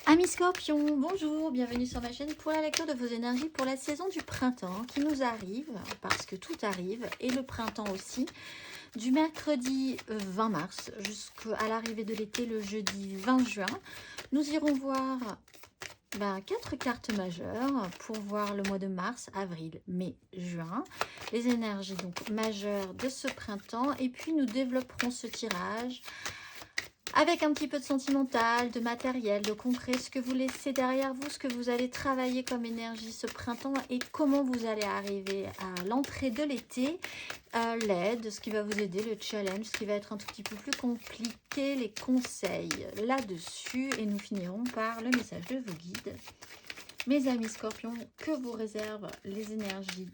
Amis Scorpions, bonjour, bienvenue sur ma chaîne pour la lecture de vos énergies pour la saison du printemps qui nous arrive, parce que tout arrive, et le printemps aussi, du mercredi 20 mars jusqu'à l'arrivée de l'été, le jeudi 20 juin. Nous irons voir 4 cartes majeures pour voir le mois de mars, avril, mai, juin, les énergies donc majeures de ce printemps, et puis nous développerons ce tirage avec un petit peu de sentimental, de matériel, de concret, ce que vous laissez derrière vous, ce que vous allez travailler comme énergie ce printemps et comment vous allez arriver à l'entrée de l'été, l'aide, ce qui va vous aider, le challenge, ce qui va être un tout petit peu plus compliqué, les conseils là-dessus. Et nous finirons par le message de vos guides. Mes amis Scorpions, que vous réservent les énergies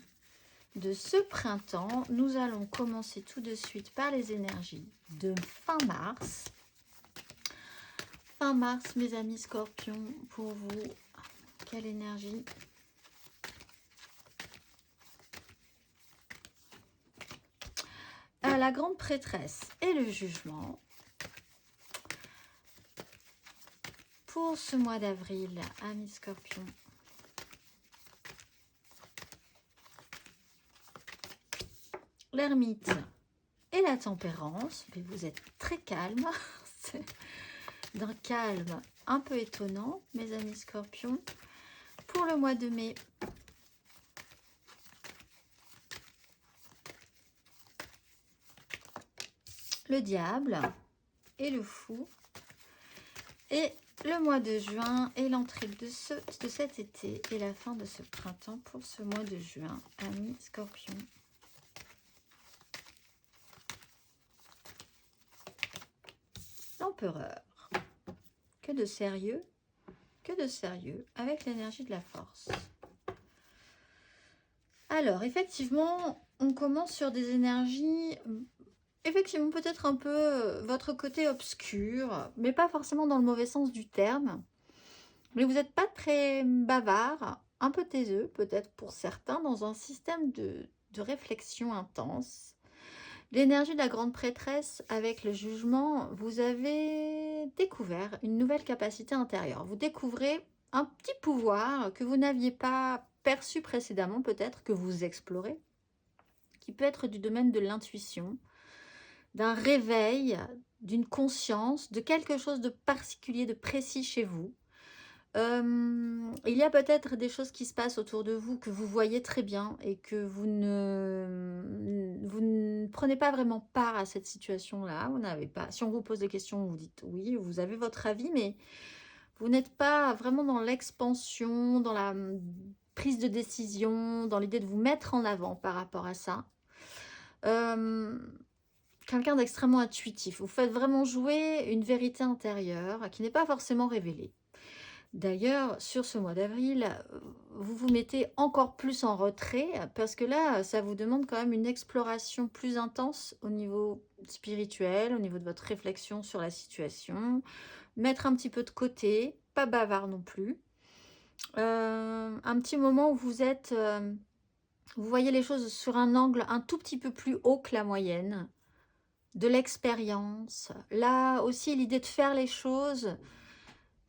de ce printemps? Nous allons commencer tout de suite par les énergies de fin mars. Fin mars, mes amis Scorpions, pour vous, quelle énergie? La grande prêtresse et le jugement. Pour ce mois d'avril, amis Scorpions. L'ermite et la tempérance. Mais vous êtes très calme. D'un calme un peu étonnant, mes amis Scorpions. Pour le mois de mai, le diable et le fou. Et le mois de juin et l'entrée de cet été et la fin de ce printemps pour ce mois de juin, amis Scorpions. L'empereur. Que de sérieux avec l'énergie de la force. Alors, effectivement, on commence sur des énergies, effectivement, peut-être un peu votre côté obscur, mais pas forcément dans le mauvais sens du terme. Mais vous n'êtes pas très bavard, un peu taiseux, peut-être pour certains, dans un système de réflexion intense. L'énergie de la grande prêtresse avec le jugement, vous avez découvert une nouvelle capacité intérieure. Vous découvrez un petit pouvoir que vous n'aviez pas perçu précédemment, peut-être que vous explorez, qui peut être du domaine de l'intuition, d'un réveil, d'une conscience, de quelque chose de particulier, de précis chez vous. Il y a peut-être des choses qui se passent autour de vous que vous voyez très bien et que vous ne prenez pas vraiment part à cette situation-là. Vous n'avez pas. Si on vous pose des questions, vous dites oui, vous avez votre avis, mais vous n'êtes pas vraiment dans l'expansion, dans la prise de décision, dans l'idée de vous mettre en avant par rapport à ça. Quelqu'un d'extrêmement intuitif. Vous faites vraiment jouer une vérité intérieure qui n'est pas forcément révélée. D'ailleurs, sur ce mois d'avril, vous vous mettez encore plus en retrait parce que là, ça vous demande quand même une exploration plus intense au niveau spirituel, au niveau de votre réflexion sur la situation. Mettre un petit peu de côté, pas bavard non plus. Un petit moment où vous êtes, vous voyez les choses sur un angle un tout petit peu plus haut que la moyenne, de l'expérience. Là aussi, l'idée de faire les choses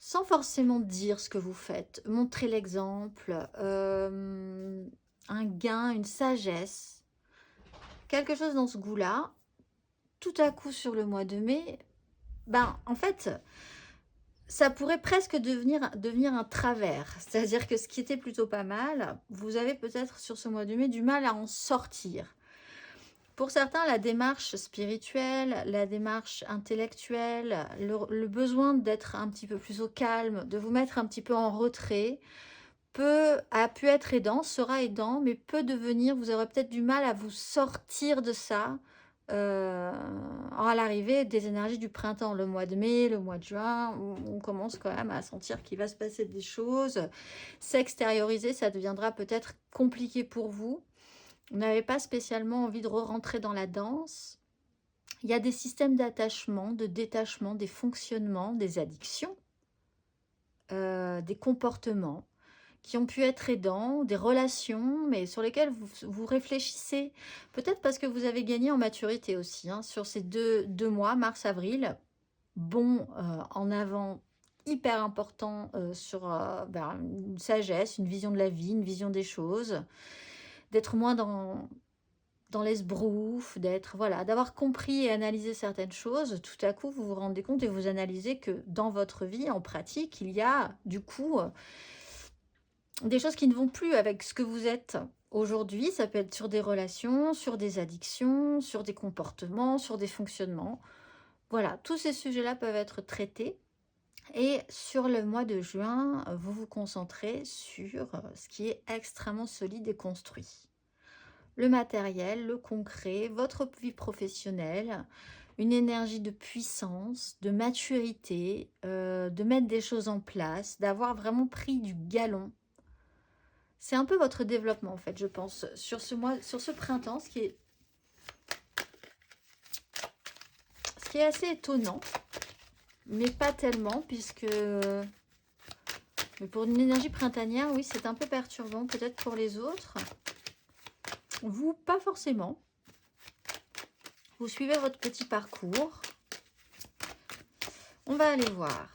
sans forcément dire ce que vous faites, montrer l'exemple, un gain, une sagesse, quelque chose dans ce goût-là. Tout à coup, sur le mois de mai, en fait, ça pourrait presque devenir un travers. C'est-à-dire que ce qui était plutôt pas mal, vous avez peut-être sur ce mois de mai du mal à en sortir. Pour certains, la démarche spirituelle, la démarche intellectuelle, le besoin d'être un petit peu plus au calme, de vous mettre un petit peu en retrait, a pu être aidant, sera aidant, mais peut devenir, vous aurez peut-être du mal à vous sortir de ça à l'arrivée des énergies du printemps, le mois de mai, le mois de juin, on commence quand même à sentir qu'il va se passer des choses. S'extérioriser, ça deviendra peut-être compliqué pour vous. Vous n'avez pas spécialement envie de re-rentrer dans la danse. Il y a des systèmes d'attachement, de détachement, des fonctionnements, des addictions, des comportements qui ont pu être aidants, des relations, mais sur lesquelles vous réfléchissez. Peut-être parce que vous avez gagné en maturité aussi, sur ces deux mois, mars-avril. Bon, en avant hyper important sur une sagesse, une vision de la vie, une vision des choses, d'être moins dans l'esbrouf, voilà, d'avoir compris et analysé certaines choses. Tout à coup, vous vous rendez compte et vous analysez que dans votre vie, en pratique, il y a du coup des choses qui ne vont plus avec ce que vous êtes aujourd'hui. Ça peut être sur des relations, sur des addictions, sur des comportements, sur des fonctionnements. Voilà, tous ces sujets-là peuvent être traités. Et sur le mois de juin, vous vous concentrez sur ce qui est extrêmement solide et construit. Le matériel, le concret, votre vie professionnelle, une énergie de puissance, de maturité, de mettre des choses en place, d'avoir vraiment pris du galon. C'est un peu votre développement en fait, je pense, sur ce mois, sur ce printemps, ce qui est assez étonnant, mais pas tellement, puisque mais pour une énergie printanière, oui, c'est un peu perturbant, peut-être pour les autres. Vous, pas forcément. Vous suivez votre petit parcours. On va aller voir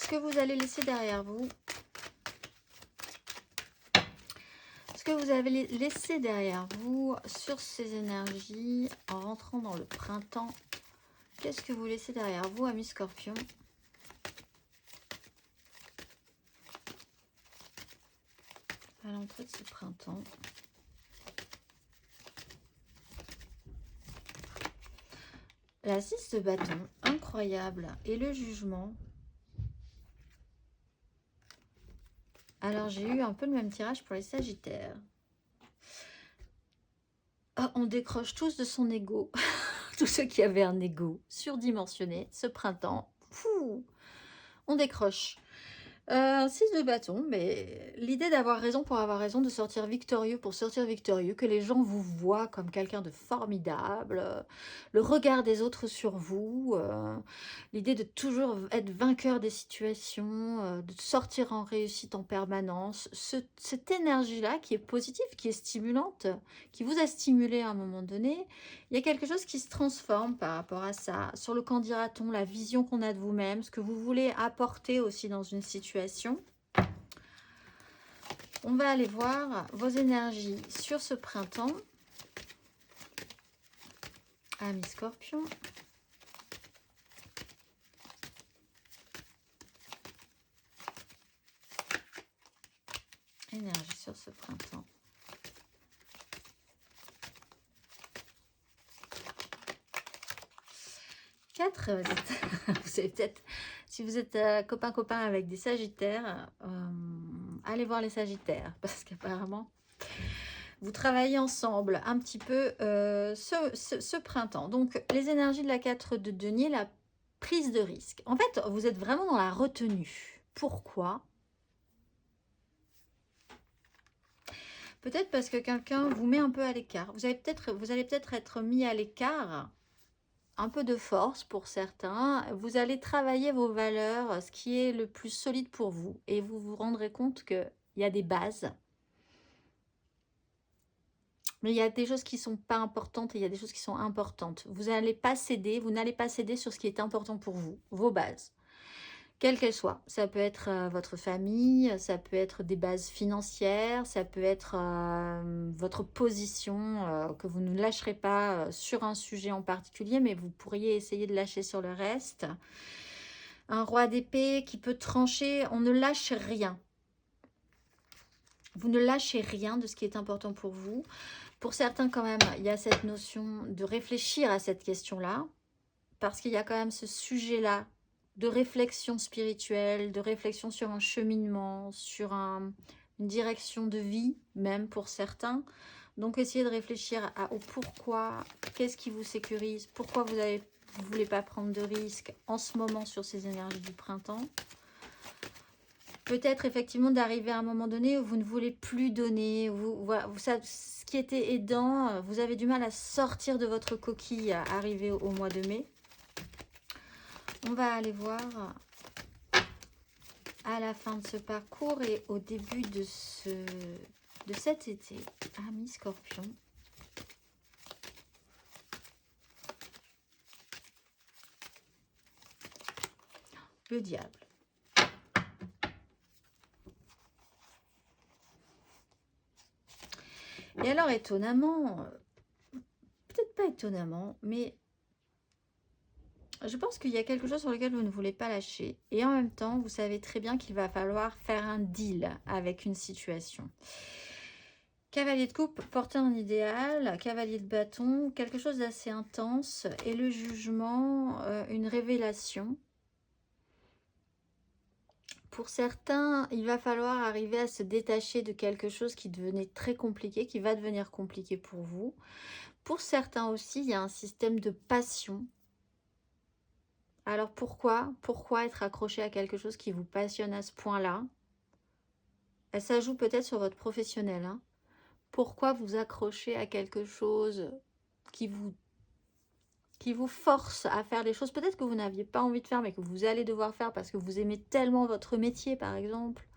ce que vous allez laisser derrière vous. Ce que vous avez laissé derrière vous sur ces énergies en rentrant dans le printemps. Qu'est-ce que vous laissez derrière vous, amis Scorpion? À l'entrée de ce printemps. La 6 de bâton, incroyable. Et le jugement. Alors, j'ai eu un peu le même tirage pour les Sagittaires. Oh, on décroche tous de son ego. Tous ceux qui avaient un ego surdimensionné ce printemps. Fou, on décroche. 6 de bâton, mais l'idée d'avoir raison pour avoir raison, de sortir victorieux pour sortir victorieux, que les gens vous voient comme quelqu'un de formidable, le regard des autres sur vous, l'idée de toujours être vainqueur des situations, de sortir en réussite en permanence, cette énergie-là qui est positive, qui est stimulante, qui vous a stimulé à un moment donné, il y a quelque chose qui se transforme par rapport à ça, sur le qu'en dira-t-on, la vision qu'on a de vous-même, ce que vous voulez apporter aussi dans une situation. On va aller voir vos énergies sur ce printemps. Amis Scorpion. Énergie sur ce printemps. Vous savez peut-être, si vous êtes copain-copain avec des Sagittaires, allez voir les Sagittaires, parce qu'apparemment, vous travaillez ensemble un petit peu ce printemps. Donc, les énergies de la 4 de denier, la prise de risque. En fait, vous êtes vraiment dans la retenue. Pourquoi? Peut-être parce que quelqu'un vous met un peu à l'écart. Vous allez peut-être être mis à l'écart, un peu de force pour certains. Vous allez travailler vos valeurs, ce qui est le plus solide pour vous. Et vous vous rendrez compte qu'il y a des bases. Mais il y a des choses qui ne sont pas importantes et il y a des choses qui sont importantes. Vous n'allez pas céder sur ce qui est important pour vous, vos bases. Quelles qu'elles soient. Ça peut être votre famille, ça peut être des bases financières, ça peut être votre position, que vous ne lâcherez pas sur un sujet en particulier, mais vous pourriez essayer de lâcher sur le reste. Un roi d'épée qui peut trancher, on ne lâche rien. Vous ne lâchez rien de ce qui est important pour vous. Pour certains, quand même, il y a cette notion de réfléchir à cette question-là, parce qu'il y a quand même ce sujet-là de réflexion spirituelle, de réflexion sur un cheminement, sur une direction de vie, même pour certains. Donc, essayez de réfléchir au pourquoi, qu'est-ce qui vous sécurise, pourquoi vous ne voulez pas prendre de risques en ce moment sur ces énergies du printemps. Peut-être effectivement d'arriver à un moment donné où vous ne voulez plus donner, ce qui était aidant, vous avez du mal à sortir de votre coquille arrivé au mois de mai. On va aller voir à la fin de ce parcours et au début de cet été, amis Scorpion. Le diable. Et alors, étonnamment, peut-être pas étonnamment, mais je pense qu'il y a quelque chose sur lequel vous ne voulez pas lâcher. Et en même temps, vous savez très bien qu'il va falloir faire un deal avec une situation. Cavalier de coupe, porter un idéal, cavalier de bâton, quelque chose d'assez intense. Et le jugement, une révélation. Pour certains, il va falloir arriver à se détacher de quelque chose qui devenait très compliqué, qui va devenir compliqué pour vous. Pour certains aussi, il y a un système de passion. Alors pourquoi être accroché à quelque chose qui vous passionne à ce point-là? Ça joue peut-être sur votre professionnel. Hein. Pourquoi vous accrochez à quelque chose qui vous force à faire des choses peut-être que vous n'aviez pas envie de faire, mais que vous allez devoir faire parce que vous aimez tellement votre métier, par exemple,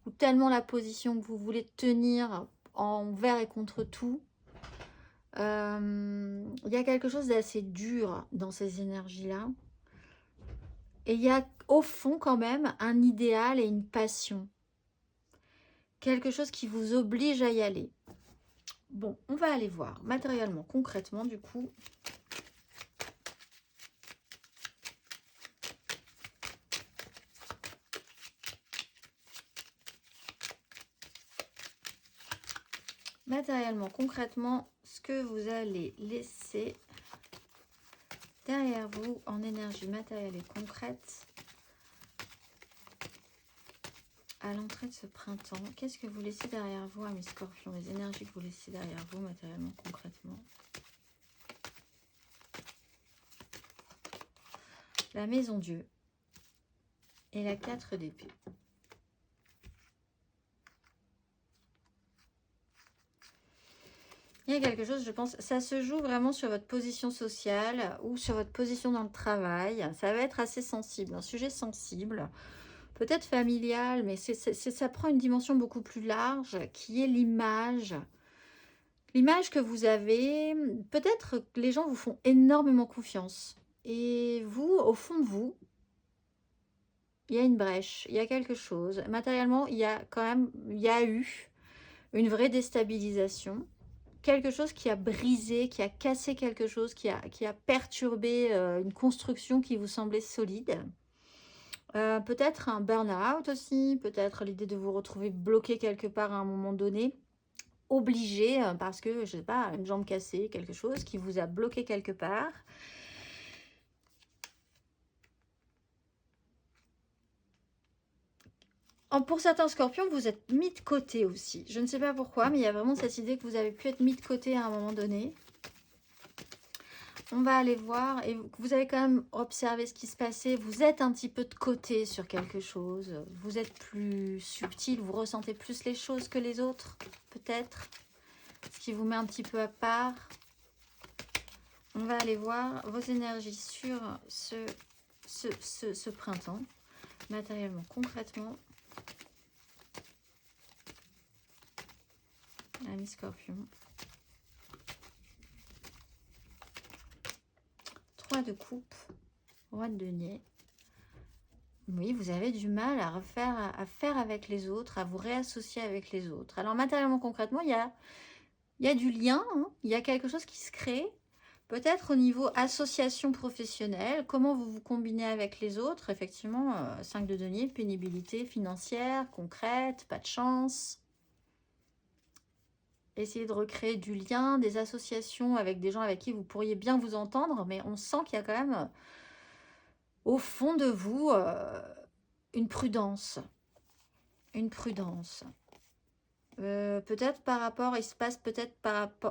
ou tellement la position que vous voulez tenir envers et contre tout. Il y a quelque chose d'assez dur dans ces énergies-là. Et il y a au fond quand même un idéal et une passion. Quelque chose qui vous oblige à y aller. Bon, on va aller voir matériellement, concrètement du coup. Matériellement, concrètement, ce que vous allez laisser derrière vous en énergie matérielle et concrète à l'entrée de ce printemps. Qu'est-ce que vous laissez derrière vous, amis scorpions? Les énergies que vous laissez derrière vous, matériellement, concrètement. La maison Dieu et la 4 d'épée. Il y a quelque chose, je pense, ça se joue vraiment sur votre position sociale ou sur votre position dans le travail. Ça va être assez sensible, un sujet sensible. Peut-être familial, mais ça prend une dimension beaucoup plus large, qui est l'image. L'image que vous avez, peut-être que les gens vous font énormément confiance. Et vous, au fond de vous, il y a une brèche, il y a quelque chose. Matériellement, il y a eu une vraie déstabilisation. Quelque chose qui a brisé, qui a cassé quelque chose, qui a perturbé une construction qui vous semblait solide. Peut-être un burn-out aussi, peut-être l'idée de vous retrouver bloqué quelque part à un moment donné, obligé parce que, je sais pas, une jambe cassée, quelque chose qui vous a bloqué quelque part. Pour certains scorpions, vous êtes mis de côté aussi. Je ne sais pas pourquoi, mais il y a vraiment cette idée que vous avez pu être mis de côté à un moment donné. On va aller voir, et vous avez quand même observé ce qui se passait. Vous êtes un petit peu de côté sur quelque chose. Vous êtes plus subtil, vous ressentez plus les choses que les autres, peut-être. Ce qui vous met un petit peu à part. On va aller voir vos énergies sur ce printemps, matériellement, concrètement. Ami Scorpion. 3 de coupe, roi de denier. Oui, vous avez du mal à faire avec les autres, à vous réassocier avec les autres. Alors matériellement, concrètement, il y a du lien, hein, il y a quelque chose qui se crée. Peut-être au niveau association professionnelle, comment vous vous combinez avec les autres. Effectivement, 5 de denier, pénibilité financière, concrète, pas de chance. Essayez de recréer du lien, des associations avec des gens avec qui vous pourriez bien vous entendre, mais on sent qu'il y a quand même, au fond de vous, une prudence. Une prudence. Peut-être par rapport, il se passe peut-être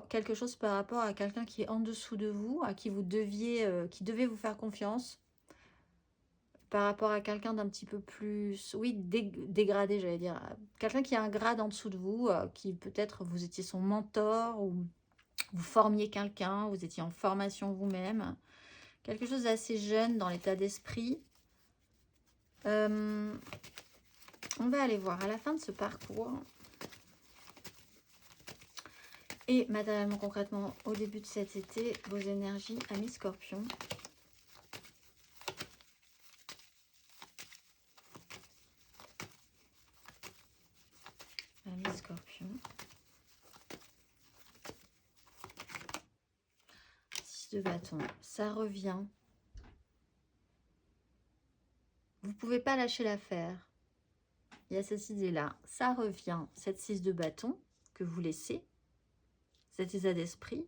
quelque chose par rapport à quelqu'un qui est en dessous de vous, à qui vous deviez, qui devait vous faire confiance. Par rapport à quelqu'un d'un petit peu plus, oui, dégradé, j'allais dire. Quelqu'un qui a un grade en dessous de vous, qui peut-être vous étiez son mentor, ou vous formiez quelqu'un, vous étiez en formation vous-même. Quelque chose d'assez jeune dans l'état d'esprit. On va aller voir à la fin de ce parcours. Et matériellement, concrètement, au début de cet été, vos énergies, amis scorpions. Scorpion. 6 de bâton, ça revient. Vous ne pouvez pas lâcher l'affaire. Il y a cette idée-là. Ça revient, cette 6 de bâton que vous laissez, cet état d'esprit.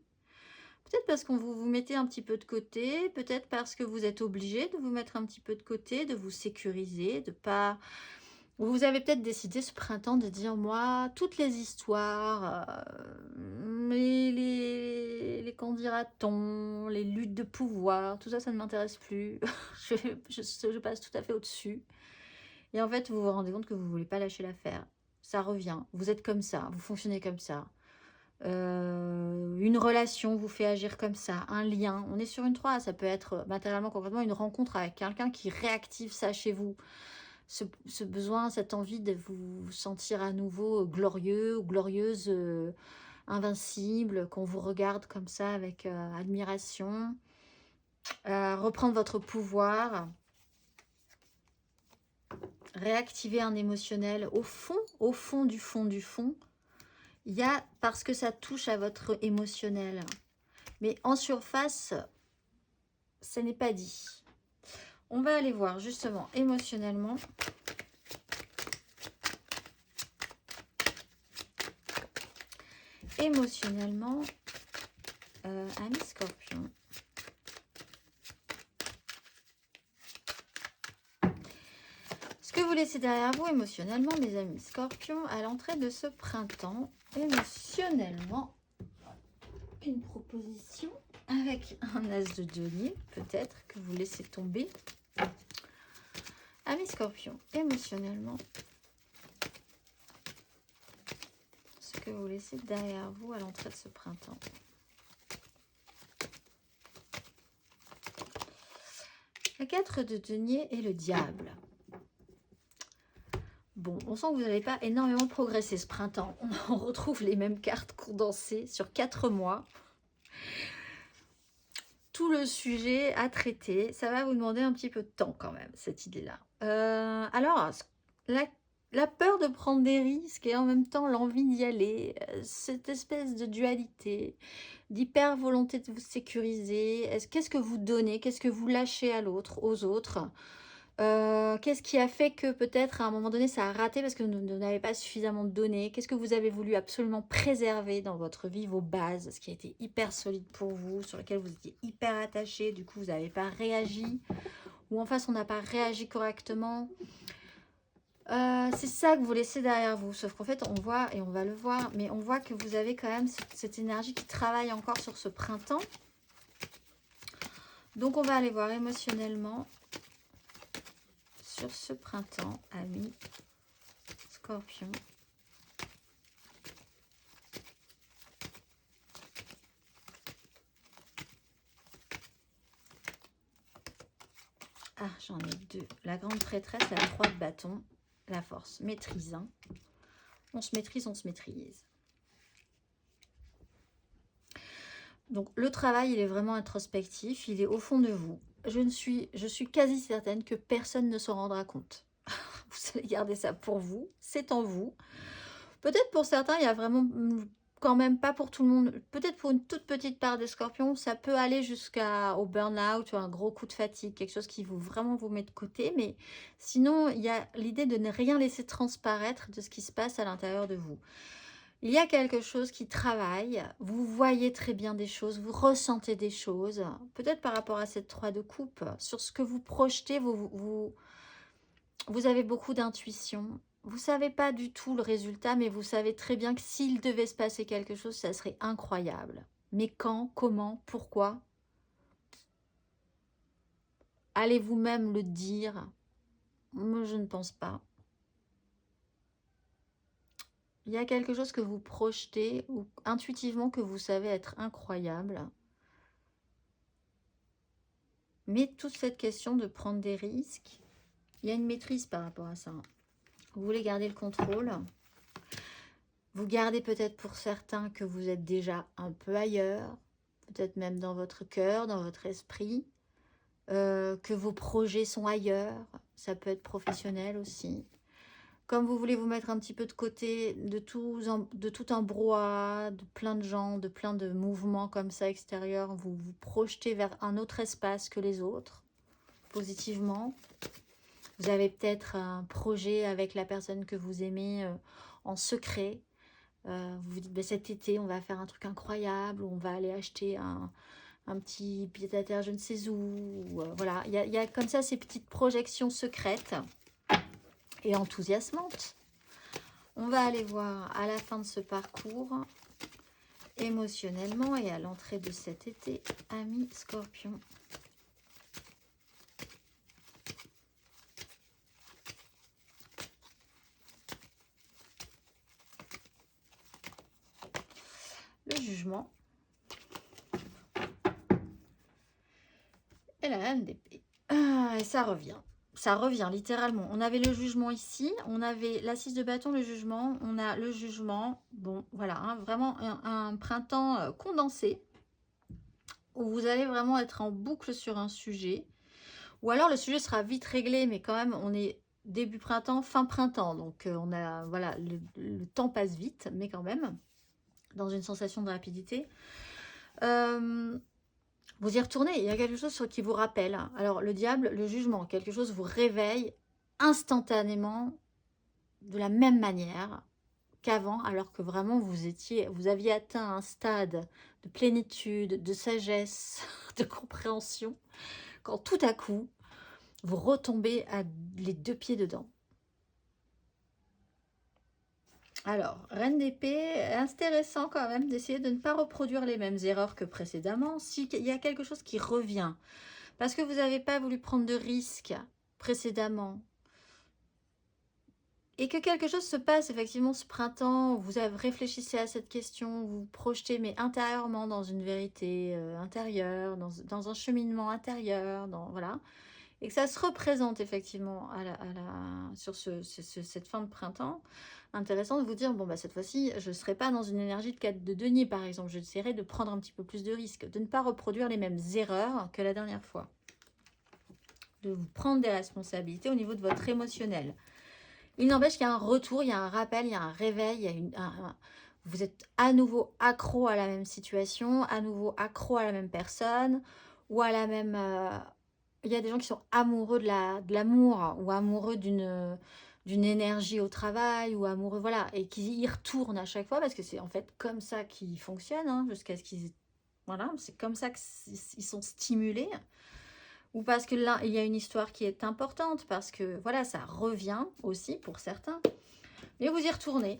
Peut-être parce qu'on vous mettez un petit peu de côté, peut-être parce que vous êtes obligé de vous mettre un petit peu de côté, de vous sécuriser, de pas... Vous avez peut-être décidé ce printemps de dire, moi, toutes les histoires, les qu'en dira-t-on, les luttes de pouvoir, tout ça, ça ne m'intéresse plus. je passe tout à fait au-dessus. Et en fait, vous vous rendez compte que vous ne voulez pas lâcher l'affaire. Ça revient. Vous êtes comme ça. Vous fonctionnez comme ça. Une relation vous fait agir comme ça. Un lien. On est sur une 3. Ça peut être matériellement, concrètement, une rencontre avec quelqu'un qui réactive ça chez vous. Ce besoin, cette envie de vous sentir à nouveau glorieux ou glorieuse, invincible, qu'on vous regarde comme ça avec admiration. Reprendre votre pouvoir. Réactiver un émotionnel au fond du fond, il y a, parce que ça touche à votre émotionnel. Mais en surface, ce n'est pas dit. On va aller voir justement émotionnellement. Émotionnellement, ami Scorpion. Ce que vous laissez derrière vous émotionnellement, mes amis Scorpions, à l'entrée de ce printemps, émotionnellement, une proposition avec un as de denier, peut-être, que vous laissez tomber. Amis Scorpions, émotionnellement, ce que vous laissez derrière vous à l'entrée de ce printemps. La 4 de denier et le diable. Bon, on sent que vous n'avez pas énormément progressé ce printemps. On retrouve les mêmes cartes condensées sur 4 mois. Tout le sujet à traiter, ça va vous demander un petit peu de temps quand même, cette idée-là. Alors, la peur de prendre des risques et en même temps l'envie d'y aller, cette espèce de dualité, d'hyper volonté de vous sécuriser, qu'est-ce que vous donnez, qu'est-ce que vous lâchez à l'autre, aux autres, qu'est-ce qui a fait que peut-être à un moment donné ça a raté parce que vous n'avez pas suffisamment donné? Qu'est-ce que vous avez voulu absolument préserver dans votre vie, vos bases, ce qui a été hyper solide pour vous, sur lequel vous étiez hyper attaché, du coup vous n'avez pas réagi, ou en face on n'a pas réagi correctement. C'est ça que vous laissez derrière vous, sauf qu'en fait on voit, et on va le voir, mais on voit que vous avez quand même cette énergie qui travaille encore sur ce printemps. Donc on va aller voir émotionnellement sur ce printemps, amis Scorpion. Ah, j'en ai deux. La grande prêtresse, la 3 de bâton, la force, maîtrise. Hein. On se maîtrise, on se maîtrise. Donc le travail, il est vraiment introspectif, il est au fond de vous. Je suis quasi certaine que personne ne s'en rendra compte. Vous allez garder ça pour vous, c'est en vous. Peut-être pour certains, il y a vraiment, quand même pas pour tout le monde, peut-être pour une toute petite part des scorpions, ça peut aller jusqu'au burn-out ou un gros coup de fatigue, quelque chose qui vous vraiment vous met de côté. Mais sinon, il y a l'idée de ne rien laisser transparaître de ce qui se passe à l'intérieur de vous. Il y a quelque chose qui travaille, vous voyez très bien des choses, vous ressentez des choses, peut-être par rapport à cette 3 de coupe, sur ce que vous projetez, vous avez beaucoup d'intuition. Vous ne savez pas du tout le résultat, mais vous savez très bien que s'il devait se passer quelque chose, ça serait incroyable. Mais quand, comment, pourquoi? Allez-vous même le dire? Moi, je ne pense pas. Il y a quelque chose que vous projetez ou intuitivement que vous savez être incroyable. Mais toute cette question de prendre des risques, il y a une maîtrise par rapport à ça. Vous voulez garder le contrôle. Vous gardez peut-être pour certains que vous êtes déjà un peu ailleurs, peut-être même dans votre cœur, dans votre esprit, que vos projets sont ailleurs. Ça peut être professionnel aussi. Comme vous voulez vous mettre un petit peu de côté de tout un brouhaha, de plein de gens, de plein de mouvements comme ça extérieurs, vous vous projetez vers un autre espace que les autres, positivement. Vous avez peut-être un projet avec la personne que vous aimez en secret. Vous vous dites, ben, cet été, on va faire un truc incroyable, on va aller acheter un petit pied-à-terre je ne sais où. Voilà, il y a comme ça ces petites projections secrètes et enthousiasmantes. On va aller voir à la fin de ce parcours, émotionnellement et à l'entrée de cet été, amis Scorpion. Le jugement. Et la reine d'épée. Et ça revient. Ça revient littéralement. On avait le jugement ici, on avait la 6 de bâton, le jugement, on a le jugement. Bon, voilà, hein, vraiment un printemps condensé où vous allez vraiment être en boucle sur un sujet. Ou alors le sujet sera vite réglé, mais quand même, on est début printemps, fin printemps. Donc, on a, voilà, le temps passe vite, mais quand même, dans une sensation de rapidité. Vous y retournez, il y a quelque chose qui vous rappelle. Alors, le diable, le jugement, quelque chose vous réveille instantanément de la même manière qu'avant, alors que vraiment vous aviez atteint un stade de plénitude, de sagesse, de compréhension, quand tout à coup, vous retombez les 2 pieds dedans. Alors, reine d'épée, intéressant quand même d'essayer de ne pas reproduire les mêmes erreurs que précédemment. S'il y a quelque chose qui revient, parce que vous n'avez pas voulu prendre de risques précédemment, et que quelque chose se passe effectivement ce printemps, vous réfléchissez à cette question, vous vous projetez mais intérieurement dans une vérité intérieure, dans un cheminement intérieur, voilà, et que ça se représente effectivement sur cette fin de printemps, intéressant de vous dire, bon bah cette fois-ci, je ne serai pas dans une énergie de 4 de denier par exemple, j'essaierai de prendre un petit peu plus de risques, de ne pas reproduire les mêmes erreurs que la dernière fois, de vous prendre des responsabilités au niveau de votre émotionnel. Il n'empêche qu'il y a un retour, il y a un rappel, il y a un réveil, il y a vous êtes à nouveau accro à la même situation, à nouveau accro à la même personne, ou à la même... il y a des gens qui sont amoureux de l'amour, ou amoureux d'une énergie au travail, ou amoureux, voilà, et qui y retournent à chaque fois, parce que c'est en fait comme ça qu'ils fonctionnent, hein, jusqu'à ce qu'ils... Voilà, c'est comme ça qu'ils sont stimulés. Ou parce que là, il y a une histoire qui est importante, parce que voilà, ça revient aussi pour certains. Mais vous y retournez.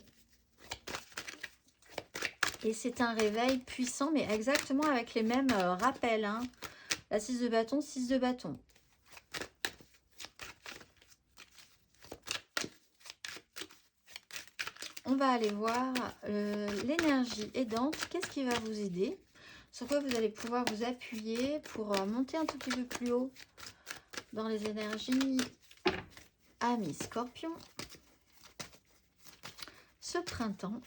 Et c'est un réveil puissant, mais exactement avec les mêmes rappels. Hein. La 6 de bâton, 6 de bâton. On va aller voir l'énergie aidante. Qu'est-ce qui va vous aider? Sur quoi vous allez pouvoir vous appuyer pour monter un tout petit peu plus haut dans les énergies amis Scorpion. Ce printemps,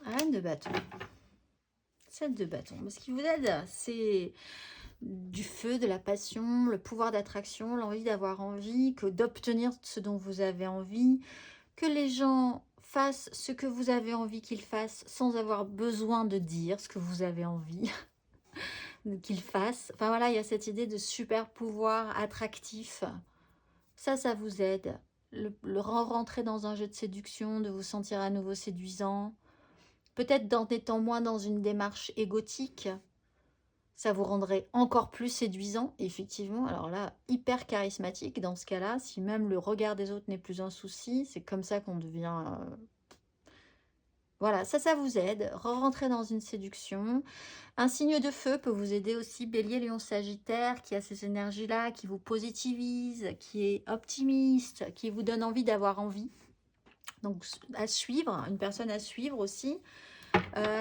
reine de bâton, 7 de bâton. Ce qui vous aide, c'est du feu, de la passion, le pouvoir d'attraction, l'envie d'avoir envie, d'obtenir ce dont vous avez envie, que les gens fassent ce que vous avez envie qu'ils fassent sans avoir besoin de dire ce que vous avez envie qu'ils fassent. Enfin voilà, il y a cette idée de super pouvoir attractif. Ça vous aide. Le rentrer dans un jeu de séduction, de vous sentir à nouveau séduisant. Peut-être en étant moins dans une démarche égotique. Ça vous rendrait encore plus séduisant, effectivement. Alors là, hyper charismatique dans ce cas-là. Si même le regard des autres n'est plus un souci, c'est comme ça qu'on devient... Voilà, ça vous aide. Rentrer dans une séduction. Un signe de feu peut vous aider aussi, Bélier, Lion, Sagittaire, qui a ces énergies-là, qui vous positivise, qui est optimiste, qui vous donne envie d'avoir envie. Donc, à suivre, une personne à suivre aussi,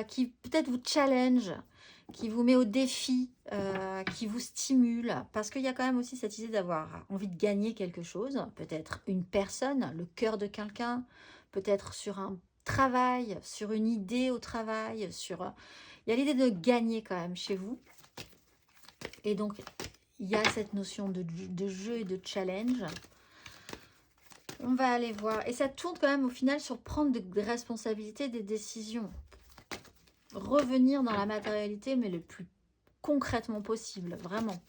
qui peut-être vous challenge, qui vous met au défi, qui vous stimule, parce qu'il y a quand même aussi cette idée d'avoir envie de gagner quelque chose, peut-être une personne, le cœur de quelqu'un, peut-être sur un travail, sur une idée au travail, il y a l'idée de gagner quand même chez vous, et donc il y a cette notion de jeu et de challenge. On va aller voir, et ça tourne quand même au final sur prendre des responsabilités, des décisions. Revenir dans la matérialité, mais le plus concrètement possible, vraiment.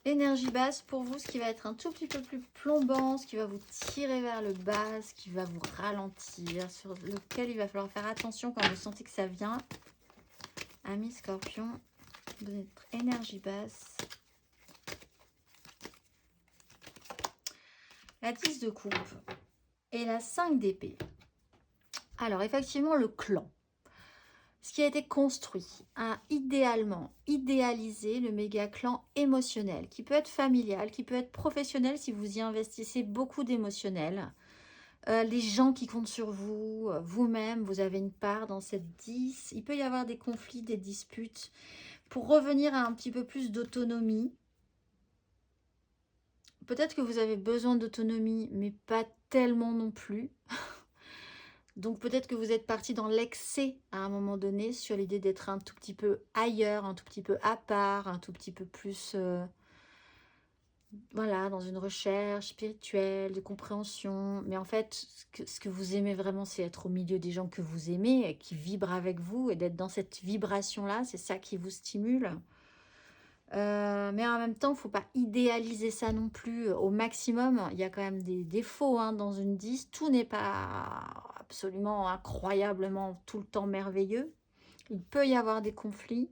Énergie basse pour vous, ce qui va être un tout petit peu plus plombant, ce qui va vous tirer vers le bas, ce qui va vous ralentir, sur lequel il va falloir faire attention quand vous sentez que ça vient. Amis Scorpion, vous êtes énergie basse. La 10 de coupe et la 5 d'épée. Alors effectivement, le clan. Ce qui a été construit, idéalement, idéalisé le méga clan émotionnel, qui peut être familial, qui peut être professionnel si vous y investissez beaucoup d'émotionnel. Les gens qui comptent sur vous, vous-même, vous avez une part dans cette 10. Il peut y avoir des conflits, des disputes. Pour revenir à un petit peu plus d'autonomie, peut-être que vous avez besoin d'autonomie, mais pas tellement non plus. Donc peut-être que vous êtes parti dans l'excès à un moment donné sur l'idée d'être un tout petit peu ailleurs, un tout petit peu à part, un tout petit peu plus voilà, dans une recherche spirituelle, de compréhension. Mais en fait, ce que vous aimez vraiment, c'est être au milieu des gens que vous aimez et qui vibrent avec vous et d'être dans cette vibration-là, c'est ça qui vous stimule. Mais en même temps, il ne faut pas idéaliser ça non plus au maximum. Il y a quand même des défauts dans une 10. Tout n'est pas absolument incroyablement tout le temps merveilleux. Il peut y avoir des conflits.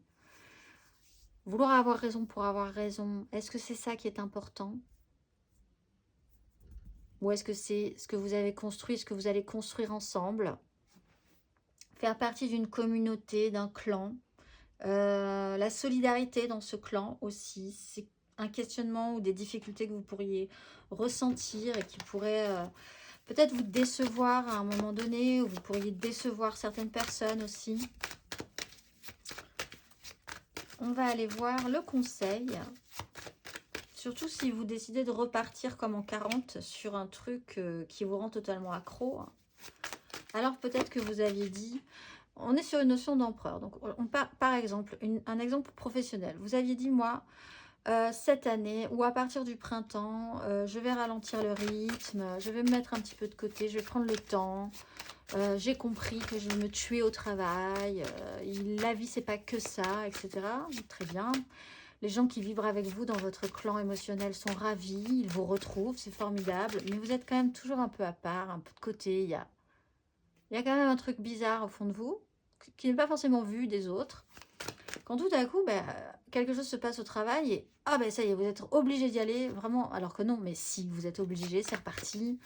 Vouloir avoir raison pour avoir raison, est-ce que c'est ça qui est important? Ou est-ce que c'est ce que vous avez construit, ce que vous allez construire ensemble? Faire partie d'une communauté, d'un clan. La solidarité dans ce clan aussi, c'est un questionnement ou des difficultés que vous pourriez ressentir et qui pourraient peut-être vous décevoir à un moment donné, ou vous pourriez décevoir certaines personnes aussi. On va aller voir le conseil. Surtout si vous décidez de repartir comme en 40 sur un truc qui vous rend totalement accro. Alors peut-être que vous aviez dit... On est sur une notion d'empereur. Donc, par exemple, un exemple professionnel. Vous aviez dit, moi, cette année ou à partir du printemps, je vais ralentir le rythme, je vais me mettre un petit peu de côté, je vais prendre le temps. J'ai compris que je vais me tuer au travail. La vie, c'est pas que ça, etc. Très bien. Les gens qui vibrent avec vous dans votre clan émotionnel sont ravis. Ils vous retrouvent, c'est formidable. Mais vous êtes quand même toujours un peu à part, un peu de côté. Il y a quand même un truc bizarre au fond de vous qui n'est pas forcément vu des autres. Quand tout à coup, quelque chose se passe au travail et ça y est, vous êtes obligé d'y aller, vraiment, alors que non, mais si, vous êtes obligé, c'est reparti,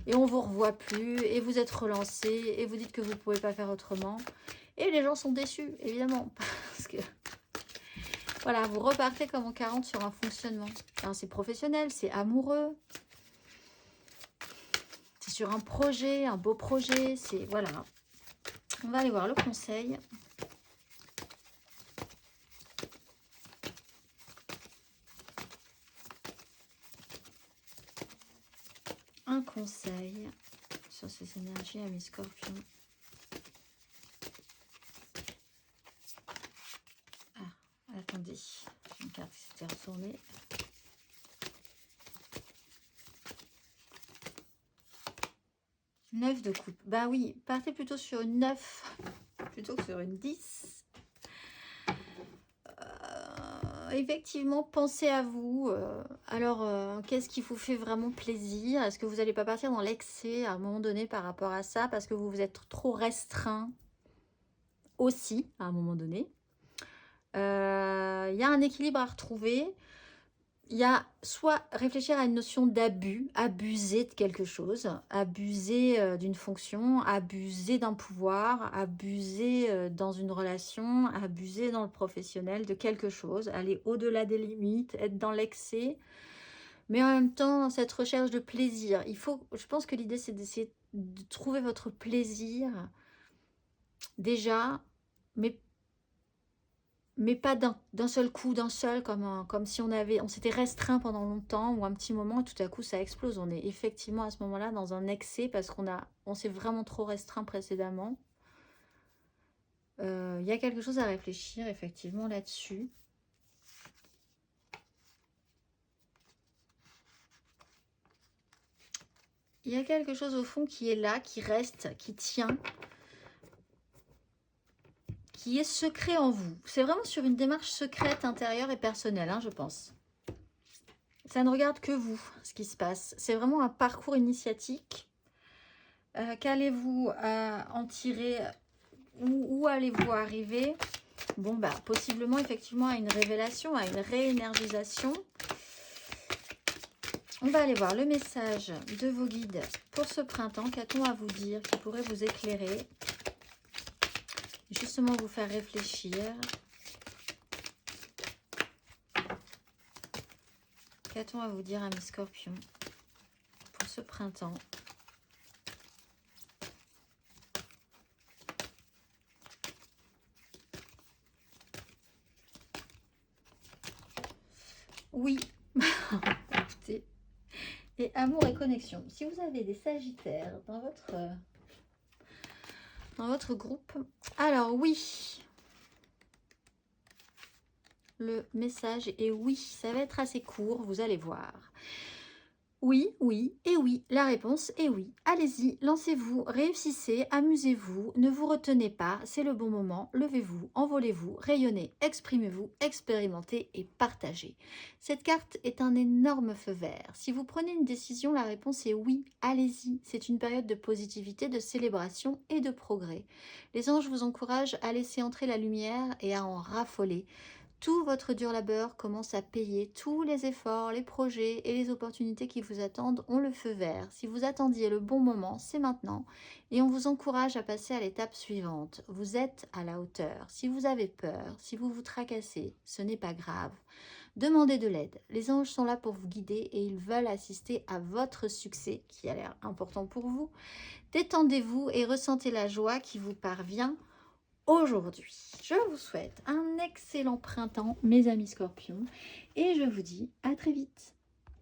et on vous revoit plus, et vous êtes relancé, et vous dites que vous ne pouvez pas faire autrement, et les gens sont déçus, évidemment, parce que, voilà, vous repartez comme en 40 sur un fonctionnement. C'est professionnel, c'est amoureux, c'est sur un projet, un beau projet, c'est, voilà. On va aller voir le conseil. Un conseil sur ces énergies, amis Scorpion. Attendez, j'ai une carte qui s'était retournée. Neuf de coupe. Bah oui, partez plutôt sur une 9 plutôt que sur une 10. Effectivement, pensez à vous. Alors, qu'est-ce qui vous fait vraiment plaisir? Est-ce que vous n'allez pas partir dans l'excès à un moment donné par rapport à ça parce que vous vous êtes trop restreint aussi à un moment donné? Il y a un équilibre à retrouver. Il y a soit réfléchir à une notion d'abus, abuser de quelque chose, abuser d'une fonction, abuser d'un pouvoir, abuser dans une relation, abuser dans le professionnel de quelque chose, aller au-delà des limites, être dans l'excès, mais en même temps, cette recherche de plaisir. Je pense que l'idée, c'est d'essayer de trouver votre plaisir déjà, mais mais pas d'un seul coup, comme si on s'était restreint pendant longtemps ou un petit moment, et tout à coup ça explose. On est effectivement à ce moment-là dans un excès parce on s'est vraiment trop restreint précédemment. Il y a quelque chose à réfléchir effectivement là-dessus. Il y a quelque chose au fond qui est là, qui reste, qui tient, qui est secret en vous. C'est vraiment sur une démarche secrète, intérieure et personnelle, hein, je pense. Ça ne regarde que vous, ce qui se passe. C'est vraiment un parcours initiatique. Qu'allez-vous en tirer? Où allez-vous arriver? Bon, bah, possiblement, effectivement, à une révélation, à une réénergisation. On va aller voir le message de vos guides pour ce printemps. Qu'a-t-on à vous dire qui pourrait vous éclairer? Justement, vous faire réfléchir. Qu'a-t-on à vous dire, amis scorpions, pour ce printemps? Oui, écoutez. Et amour et connexion. Si vous avez des sagittaires dans votre groupe, alors oui. Le message est oui, ça va être assez court, vous allez voir. Oui, oui et oui, la réponse est oui. Allez-y, lancez-vous, réussissez, amusez-vous, ne vous retenez pas, c'est le bon moment, levez-vous, envolez-vous, rayonnez, exprimez-vous, expérimentez et partagez. Cette carte est un énorme feu vert. Si vous prenez une décision, la réponse est oui, allez-y. C'est une période de positivité, de célébration et de progrès. Les anges vous encouragent à laisser entrer la lumière et à en raffoler. Tout votre dur labeur commence à payer, tous les efforts, les projets et les opportunités qui vous attendent ont le feu vert. Si vous attendiez le bon moment, c'est maintenant et on vous encourage à passer à l'étape suivante. Vous êtes à la hauteur. Si vous avez peur, si vous vous tracassez, ce n'est pas grave. Demandez de l'aide. Les anges sont là pour vous guider et ils veulent assister à votre succès qui a l'air important pour vous. Détendez-vous et ressentez la joie qui vous parvient aujourd'hui. Je vous souhaite un excellent printemps, mes amis scorpions, et je vous dis à très vite.